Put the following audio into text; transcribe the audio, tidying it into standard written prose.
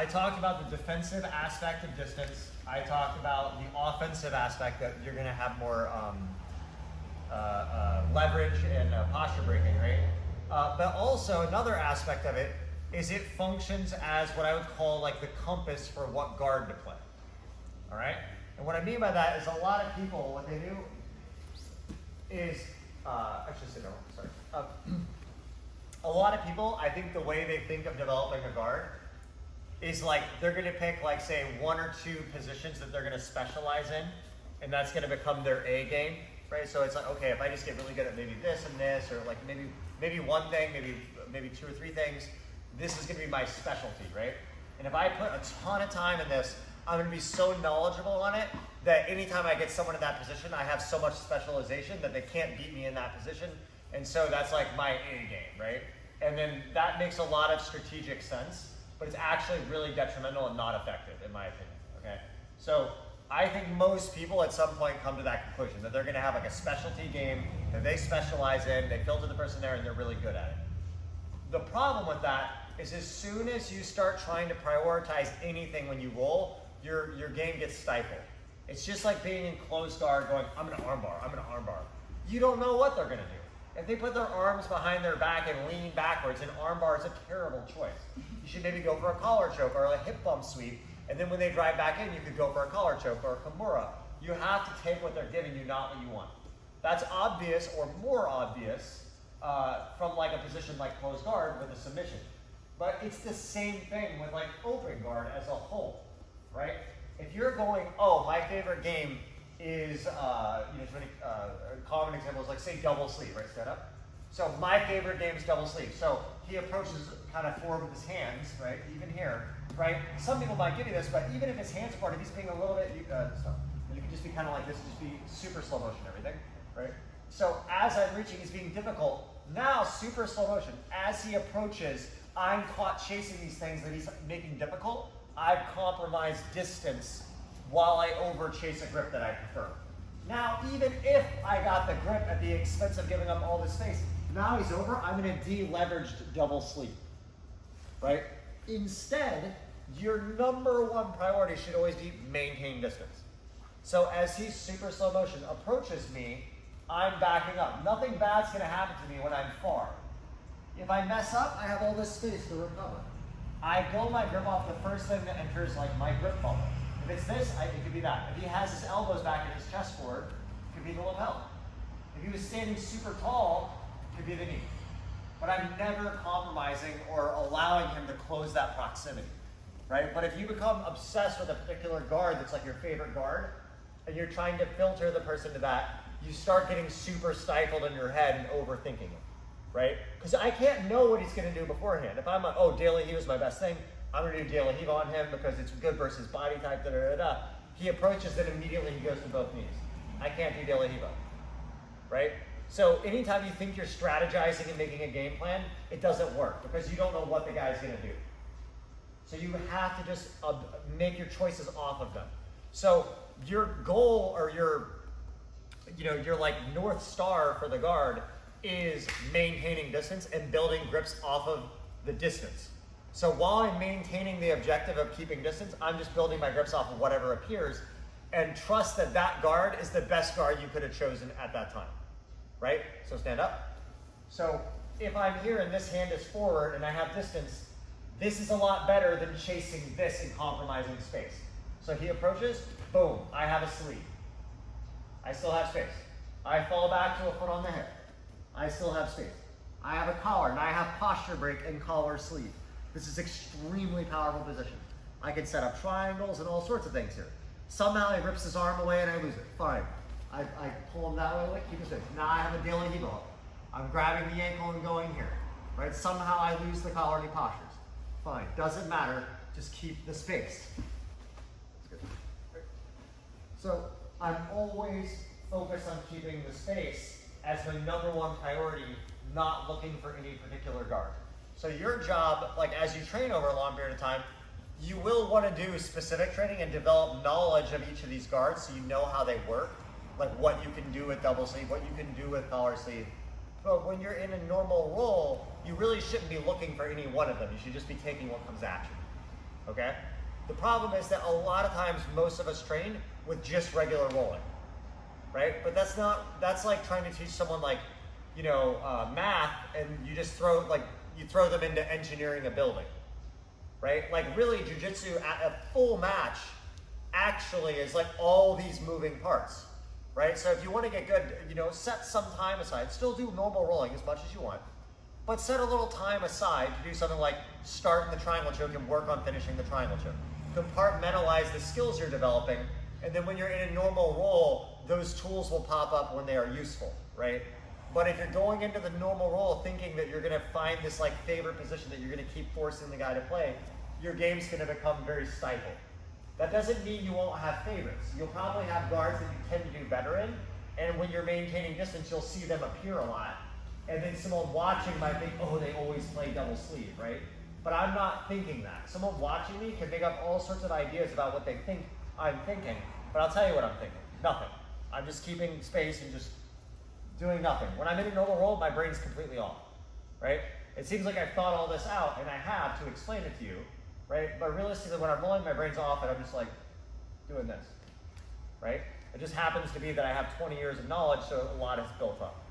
I talked about the defensive aspect of distance. I talked about the offensive aspect that you're going to have more leverage and posture breaking, right? But also another aspect of it is it functions as what I would call like the compass for what guard to play. All right? And what I mean by that is a lot of people, what they do is, actually sit down, sorry. A lot of people, I think the way they think of developing a guard is like they're going to pick like say 1 or 2 positions that they're going to specialize in, and that's going to become their A game, right? So it's like, okay, if I just get really good at maybe this and this, or like maybe one thing, maybe 2 or 3 things, this is going to be my specialty, right? And if I put a ton of time in this, I'm going to be so knowledgeable on it that anytime I get someone in that position, I have so much specialization that they can't beat me in that position. And so that's like my A game, right? And then that makes a lot of strategic sense, but it's actually really detrimental and not effective, in my opinion, okay? So I think most people at some point come to that conclusion, that they're gonna have like a specialty game that they specialize in, they filter the person there, and they're really good at it. The problem with that is as soon as you start trying to prioritize anything when you roll, your game gets stifled. It's just like being in closed guard going, I'm gonna armbar, I'm gonna armbar. You don't know what they're gonna do. If they put their arms behind their back and lean backwards, an armbar is a terrible choice. You should maybe go for a collar choke or a hip bump sweep, and then when they drive back in, you could go for a collar choke or a kimura. You have to take what they're giving you, not what you want. That's obvious or more obvious from like a position like closed guard with a submission. But it's the same thing with like open guard as a whole, right? If you're going, oh, my favorite game is, a common example is like say double sleeve, right, stand up. So my favorite game is double sleeve. So he approaches kind of forward with his hands, right, even here, right? Some people might give you this, but even if his hands apart, if he's being a little bit, you can just be kind of like this, just be super slow motion, everything, right? So as I'm reaching, he's being difficult. Now, super slow motion. As he approaches, I'm caught chasing these things that he's making difficult. I've compromised distance while I over chase a grip that I prefer. Now, even if I got the grip at the expense of giving up all this space, now he's over, I'm in a de-leveraged double sleeve, right? Instead, your number one priority should always be maintain distance. So as he's super slow motion approaches me, I'm backing up. Nothing bad's gonna happen to me when I'm far. If I mess up, I have all this space to recover. I build my grip off the first thing that enters like my grip bubble. If it's this, it could be that. If he has his elbows back and his chest forward, it could be the lapel. If he was standing super tall, it could be the knee. But I'm never compromising or allowing him to close that proximity, right? But if you become obsessed with a particular guard that's like your favorite guard, and you're trying to filter the person to that, you start getting super stifled in your head and overthinking it, right? Because I can't know what he's going to do beforehand. If I'm like, oh, De La Riva is my best thing, I'm going to do De La Riva on him because it's good versus body type, da-da-da-da. He approaches, then immediately he goes to both knees. I can't do De La Riva, right? So anytime you think you're strategizing and making a game plan, it doesn't work because you don't know what the guy's going to do. So you have to just make your choices off of them. So your goal or your like North Star for the guard is maintaining distance and building grips off of the distance. So while I'm maintaining the objective of keeping distance, I'm just building my grips off of whatever appears and trust that that guard is the best guard you could have chosen at that time, right? So stand up. So if I'm here and this hand is forward and I have distance, this is a lot better than chasing this and compromising space. So he approaches, boom, I have a sleeve. I still have space. I fall back to a foot on the hip. I still have space. I have a collar, and I have posture break and collar sleeve. This is extremely powerful position. I can set up triangles and all sorts of things here. Somehow he rips his arm away and I lose it. Fine. I pull him that way, keep his face. Now I have a De La Riva. I'm grabbing the ankle and going here. Right? Somehow I lose the collar and he postures. Fine. Doesn't matter. Just keep the space. That's good. Right. So I'm always focused on keeping the space as my number one priority, not looking for any particular guard. So your job, like as you train over a long period of time, you will want to do specific training and develop knowledge of each of these guards so you know how they work, like what you can do with double sleeve, what you can do with collar sleeve. But when you're in a normal role, you really shouldn't be looking for any one of them. You should just be taking what comes at you. okay? The problem is that a lot of times most of us train with just regular rolling, right? But that's like trying to teach someone like, math, and you just throw them into engineering a building, right? Like really jiu-jitsu at a full match actually is like all these moving parts, right? So if you want to get good, set some time aside, still do normal rolling as much as you want, but set a little time aside to do something like start in the triangle choke and work on finishing the triangle choke. Compartmentalize the skills you're developing, and then when you're in a normal roll, those tools will pop up when they are useful, right? But if you're going into the normal roll thinking that you're gonna find this like favorite position that you're gonna keep forcing the guy to play, your game's gonna become very stifled. That doesn't mean you won't have favorites. You'll probably have guards that you tend to do better in, and when you're maintaining distance, you'll see them appear a lot. And then someone watching might think, oh, they always play double sleeve, right? But I'm not thinking that. Someone watching me can make up all sorts of ideas about what they think I'm thinking, but I'll tell you what I'm thinking. Nothing. I'm just keeping space and just doing nothing. When I'm in a normal roll, my brain's completely off, right? It seems like I've thought all this out, and I have to explain it to you, right? But realistically, when I'm rolling, my brain's off, and I'm just like doing this, right? It just happens to be that I have 20 years of knowledge, so a lot is built up.